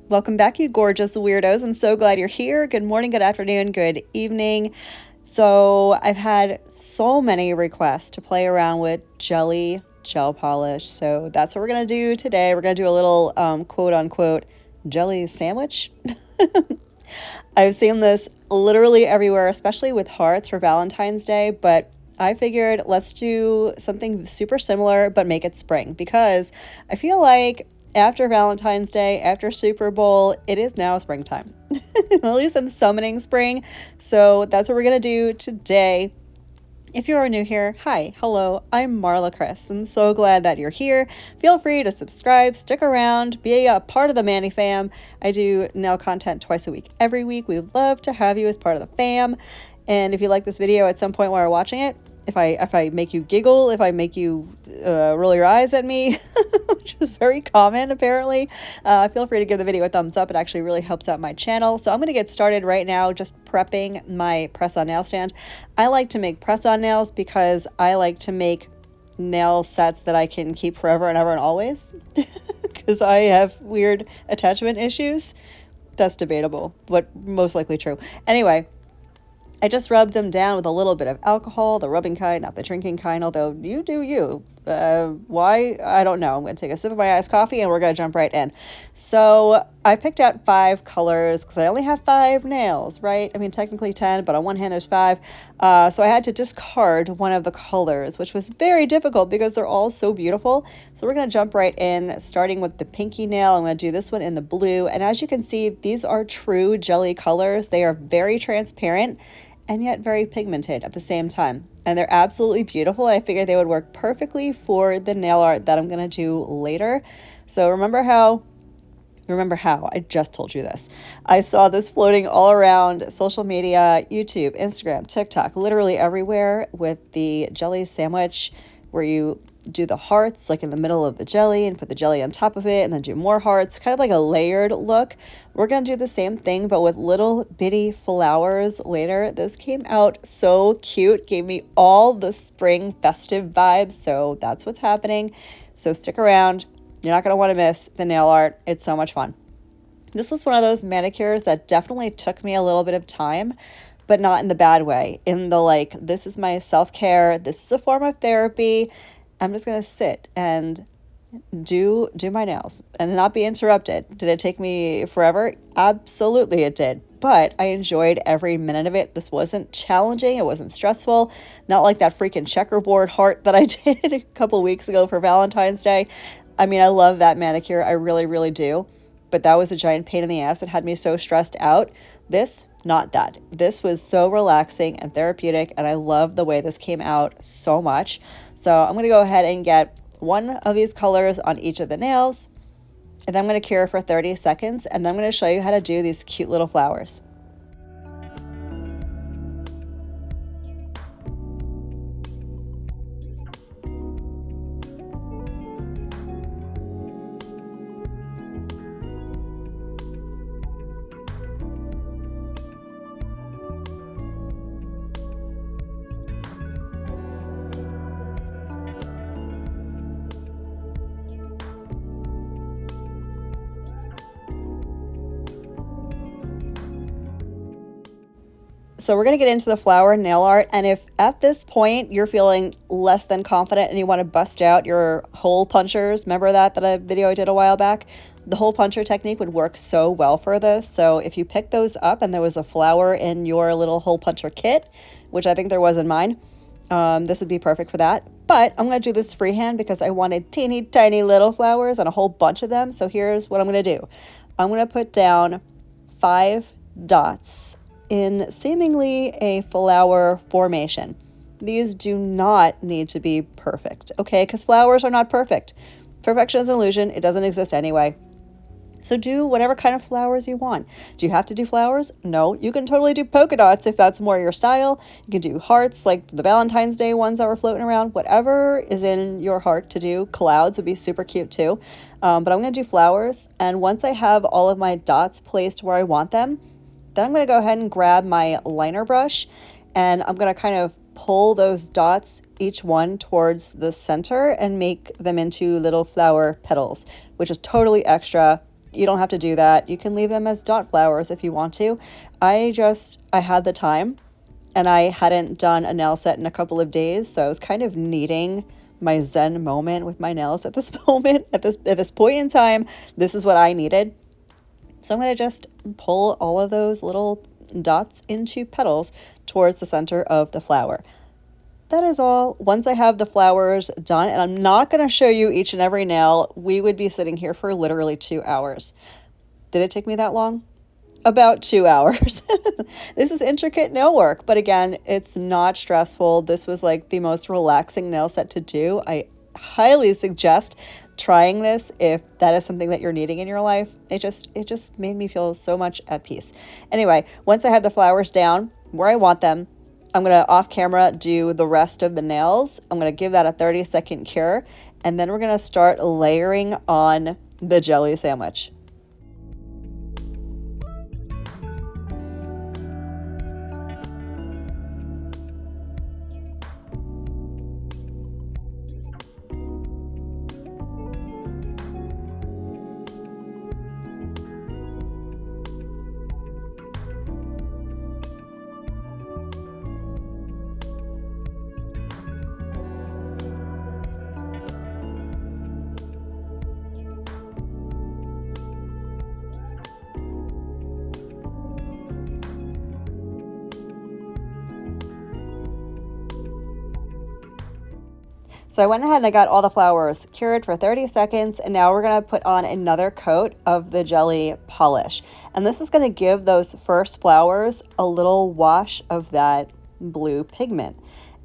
Welcome back, you gorgeous weirdos. I'm so glad you're here. Good morning, good afternoon, good evening. So, I've had so many requests to play around with jelly gel polish. So, that's what we're going to do today. We're going to do a little quote unquote jelly sandwich. I've seen this literally everywhere, especially with hearts for Valentine's Day, but I figured let's do something super similar but make it spring because I feel like after Valentine's Day, after Super Bowl, it is now springtime. At least I'm summoning spring. So that's what we're going to do today. If you are new here, hi, hello, I'm Marlakris. I'm so glad that you're here. Feel free to subscribe, stick around, be a part of the Manny fam. I do nail content twice a week. Every week, we would love to have you as part of the fam. And if you like this video at some point while you're watching it, if I make you giggle, if I make you roll your eyes at me, which is very common apparently, feel free to give the video a thumbs up. It actually really helps out my channel. So I'm going to get started right now just prepping my press-on nail stand. I like to make press-on nails because I like to make nail sets that I can keep forever and ever and always because I have weird attachment issues. That's debatable, but most likely true. Anyway, I just rubbed them down with a little bit of alcohol, the rubbing kind, not the drinking kind, although you do you. Why? I don't know. I'm going to take a sip of my iced coffee and we're going to jump right in. So I picked out 5 colors because I only have 5 nails, right? I mean, technically 10, but on one hand there's 5. So I had to discard one of the colors, which was very difficult because they're all so beautiful. So we're going to jump right in, starting with the pinky nail. I'm going to do this one in the blue. And as you can see, these are true jelly colors. They are very transparent and yet very pigmented at the same time. And they're absolutely beautiful. I figured they would work perfectly for the nail art that I'm going to do later. So remember how, I just told you this. I saw this floating all around social media, YouTube, Instagram, TikTok, literally everywhere with the jelly sandwich where you do the hearts like in the middle of the jelly and put the jelly on top of it and then do more hearts, kind of like a layered look. We're going to do the same thing but with little bitty flowers later. This came out so cute, gave me all the spring festive vibes, so that's what's happening. So stick around. You're not going to want to miss the nail art. It's so much fun. This was one of those manicures that definitely took me a little bit of time, but not in the bad way. In the like, this is my self-care, this is a form of therapy. I'm just going to sit and do my nails and not be interrupted. Did it take me forever? Absolutely it did. But I enjoyed every minute of it. This wasn't challenging. It wasn't stressful. Not like that freaking checkerboard heart that I did a couple weeks ago for Valentine's Day. I mean, I love that manicure. I really, really do. But that was a giant pain in the ass. It had me so stressed out. This, not that. This was so relaxing and therapeutic, and I love the way this came out so much. So I'm going to go ahead and get one of these colors on each of the nails, and then I'm going to cure for 30 seconds, and then I'm going to show you how to do these cute little flowers. So we're going to get into the flower nail art. And if at this point you're feeling less than confident and you want to bust out your hole punchers, remember that a video I did a while back? The hole puncher technique would work so well for this. So if you pick those up and there was a flower in your little hole puncher kit, which I think there was in mine, this would be perfect for that. But I'm going to do this freehand because I wanted teeny tiny little flowers and a whole bunch of them. So here's what I'm going to do. I'm going to put down 5 dots in seemingly a flower formation. These do not need to be perfect, okay? Because flowers are not perfect. Perfection is an illusion. It doesn't exist anyway. So do whatever kind of flowers you want. Do you have to do flowers? No, you can totally do polka dots if that's more your style. You can do hearts like the Valentine's Day ones that were floating around. Whatever is in your heart to do. Clouds would be super cute too. But I'm going to do flowers. And once I have all of my dots placed where I want them, then I'm going to go ahead and grab my liner brush and I'm going to kind of pull those dots, each one towards the center, and make them into little flower petals, which is totally extra. You don't have to do that. You can leave them as dot flowers if you want to. I had the time and I hadn't done a nail set in a couple of days, so I was kind of needing my zen moment with my nails at this moment, at this point in time. This is what I needed. So I'm going to just pull all of those little dots into petals towards the center of the flower. That is all. Once I have the flowers done, and I'm not going to show you each and every nail, we would be sitting here for literally 2 hours. Did it take me that long? About 2 hours. This is intricate nail work, but again, it's not stressful. This was like the most relaxing nail set to do. I highly suggest trying this if that is something that you're needing in your life. It just made me feel so much at peace. Anyway, once I have the flowers down where I want them, I'm going to off camera do the rest of the nails. I'm going to give that a 30-second cure, and then we're going to start layering on the jelly sandwich. So I went ahead and I got all the flowers cured for 30 seconds, and now we're going to put on another coat of the jelly polish. And this is going to give those first flowers a little wash of that blue pigment.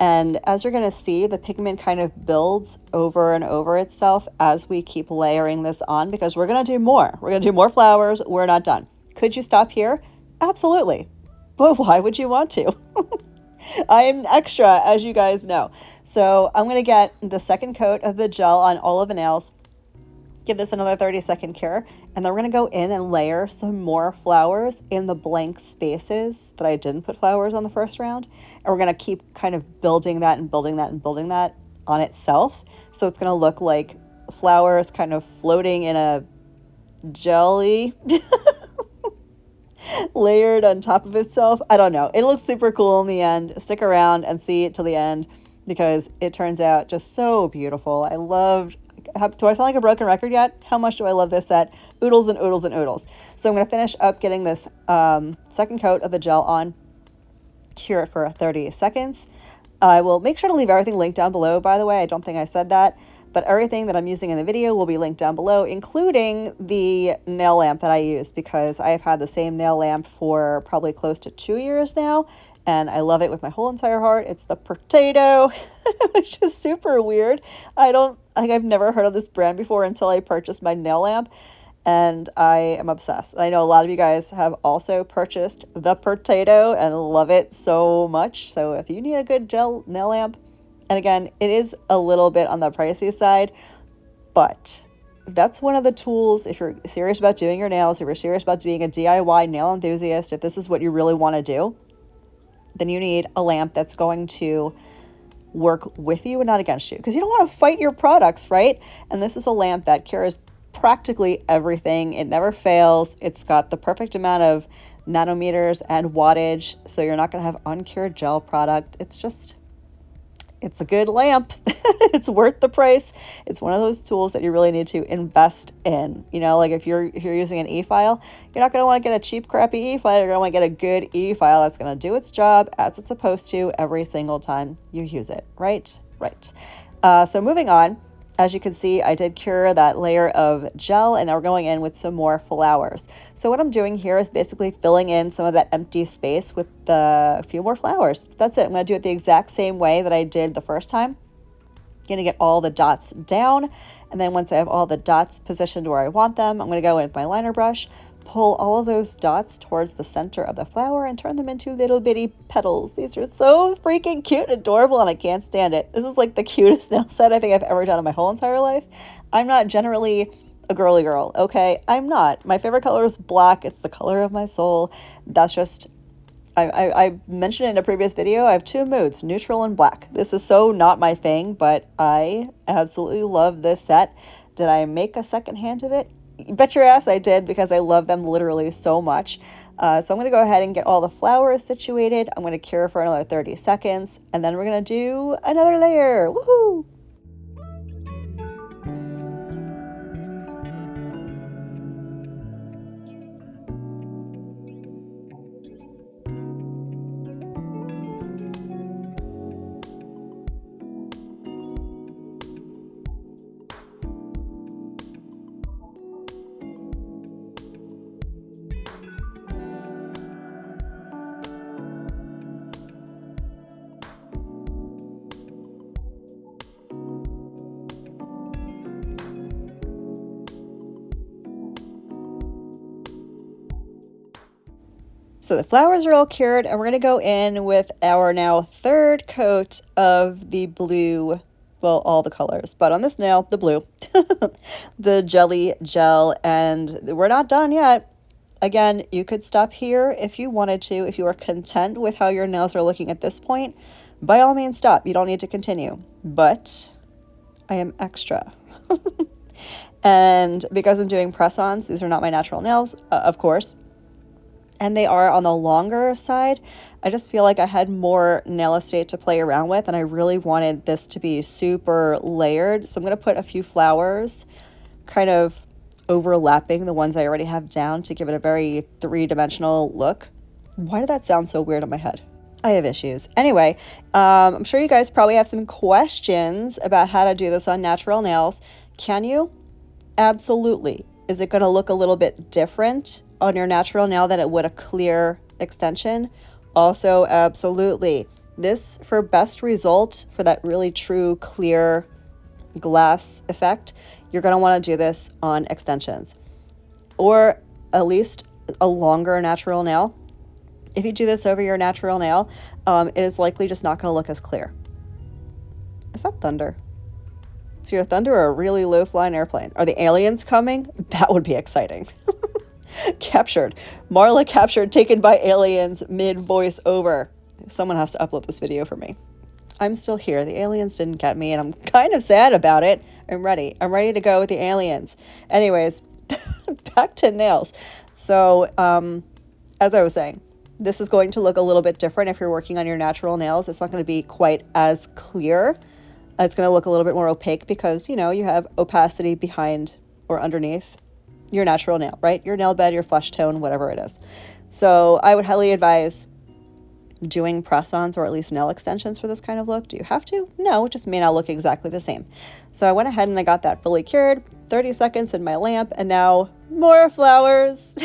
And as you're going to see, the pigment kind of builds over and over itself as we keep layering this on, because we're going to do more. We're going to do more flowers. We're not done. Could you stop here? Absolutely. But why would you want to? I am extra, as you guys know. So I'm going to get the second coat of the gel on all of the nails, give this another 30-second cure, and then we're going to go in and layer some more flowers in the blank spaces that I didn't put flowers on the first round. And we're going to keep kind of building that and building that and building that on itself. So it's going to look like flowers kind of floating in a jelly layered on top of itself. I don't know. It looks super cool in the end. Stick around and see it till the end, because it turns out just so beautiful. I loved. Do I sound like a broken record yet? How much do I love this set? Oodles and oodles and oodles. So I'm going to finish up getting this second coat of the gel on, cure it for 30 seconds. I will make sure to leave everything linked down below, by the way. I don't think I said that, but everything that I'm using in the video will be linked down below, including the nail lamp that I use, because I have had the same nail lamp for probably close to 2 years now, and I love it with my whole entire heart. It's the Potato, which is super weird. I've never heard of this brand before until I purchased my nail lamp, and I am obsessed. I know a lot of you guys have also purchased the Potato and love it so much. So if you need a good gel nail lamp, and again, it is a little bit on the pricey side, but that's one of the tools. If you're serious about doing your nails, if you're serious about being a DIY nail enthusiast, if this is what you really want to do, then you need a lamp that's going to work with you and not against you, because you don't want to fight your products, right? And this is a lamp that cures practically everything. It never fails. It's got the perfect amount of nanometers and wattage, so you're not going to have uncured gel product. It's a good lamp. It's worth the price. It's one of those tools that you really need to invest in. You know, like if you're using an e-file, you're not going to want to get a cheap, crappy e-file. You're going to want to get a good e-file that's going to do its job as it's supposed to every single time you use it. Right? Right. So moving on. As you can see, I did cure that layer of gel, and now we're going in with some more flowers. So what I'm doing here is basically filling in some of that empty space with a few more flowers. That's it. I'm going to do it the exact same way that I did the first time. Going to get all the dots down, and then once I have all the dots positioned where I want them, I'm going to go in with my liner brush, pull all of those dots towards the center of the flower and turn them into little bitty petals. These are so freaking cute and adorable, and I can't stand it. This is like the cutest nail set I think I've ever done in my whole entire life. I'm not generally a girly girl, okay? I'm not. My favorite color is black. It's the color of my soul. That's just... I mentioned it in a previous video, I have two moods, neutral and black. This is so not my thing, but I absolutely love this set. Did I make a second hand of it? Bet your ass I did, because I love them literally so much. So I'm going to go ahead and get all the flowers situated. I'm going to cure for another 30 seconds, and then we're going to do another layer. Woohoo! So the flowers are all cured, and we're going to go in with our now third coat of the blue, well, all the colors, but on this nail, the blue, the jelly gel, and we're not done yet. Again, you could stop here if you wanted to. If you are content with how your nails are looking at this point, by all means stop. You don't need to continue, but I am extra. And because I'm doing press-ons, these are not my natural nails, of course, and they are on the longer side. I just feel like I had more nail estate to play around with, and I really wanted this to be super layered. So I'm going to put a few flowers kind of overlapping the ones I already have down to give it a very three-dimensional look. Why did that sound so weird in my head? I have issues. Anyway, I'm sure you guys probably have some questions about how to do this on natural nails. Can you? Absolutely. Is it going to look a little bit different on your natural nail than it would a clear extension? Also, absolutely. This, for best result, for that really true clear glass effect, you're going to want to do this on extensions, or at least a longer natural nail. If you do this over your natural nail, it is likely just not going to look as clear. Is that thunder? Is your thunder or a really low flying airplane? Are the aliens coming? That would be exciting. Captured. Marla captured, taken by aliens mid voice over. Someone has to upload this video for me. I'm still here. The aliens didn't get me, and I'm kind of sad about it. I'm ready. I'm ready to go with the aliens. Anyways, back to nails. So, as I was saying, this is going to look a little bit different if you're working on your natural nails. It's not going to be quite as clear. It's going to look a little bit more opaque because, you know, you have opacity behind or underneath your natural nail, right? Your nail bed, your flesh tone, whatever it is. So I would highly advise doing press-ons or at least nail extensions for this kind of look. Do you have to? No, it just may not look exactly the same. So I went ahead and I got that fully cured, 30 seconds in my lamp, and now more flowers.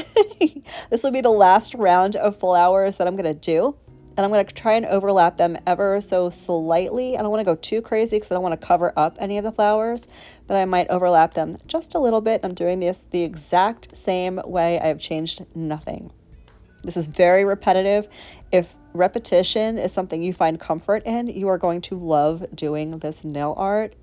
This will be the last round of flowers that I'm going to do. And I'm going to try and overlap them ever so slightly. I don't want to go too crazy because I don't want to cover up any of the flowers, but I might overlap them just a little bit. I'm doing this the exact same way. I have changed nothing. This is very repetitive. If repetition is something you find comfort in, you are going to love doing this nail art.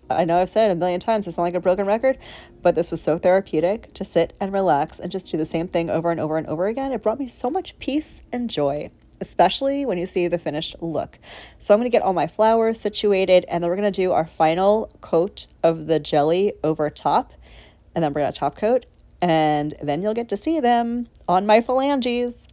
I know I've said it a million times, it's not like a broken record, but this was so therapeutic to sit and relax and just do the same thing over and over and over again. It brought me so much peace and joy, especially when you see the finished look. So I'm going to get all my flowers situated, and then we're going to do our final coat of the jelly over top, and then we're going to top coat, and then you'll get to see them on my phalanges.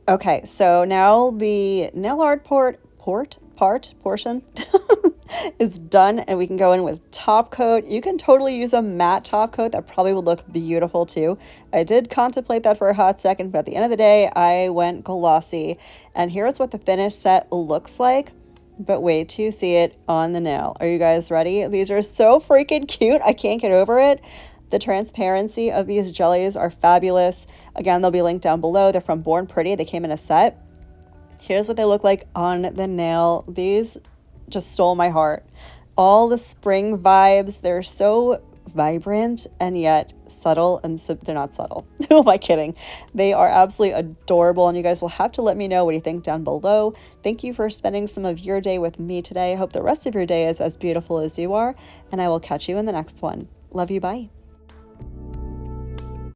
Okay, so now the nail art portion is done, and we can go in with top coat. You can totally use a matte top coat. That probably would look beautiful too. I did contemplate that for a hot second, but at the end of the day, I went glossy. And here's what the finished set looks like. But wait till you see it on the nail. Are you guys ready? These are so freaking cute. I can't get over it. The transparency of these jellies are fabulous. Again, they'll be linked down below. They're from Born Pretty. They came in a set. Here's what they look like on the nail. These just stole my heart. All the spring vibes. They're so vibrant and yet subtle, and so they're not subtle. Who am I kidding? They are absolutely adorable, and you guys will have to let me know what you think down below. Thank you for spending some of your day with me today. I hope the rest of your day is as beautiful as you are, and I will catch you in the next one. Love you. Bye.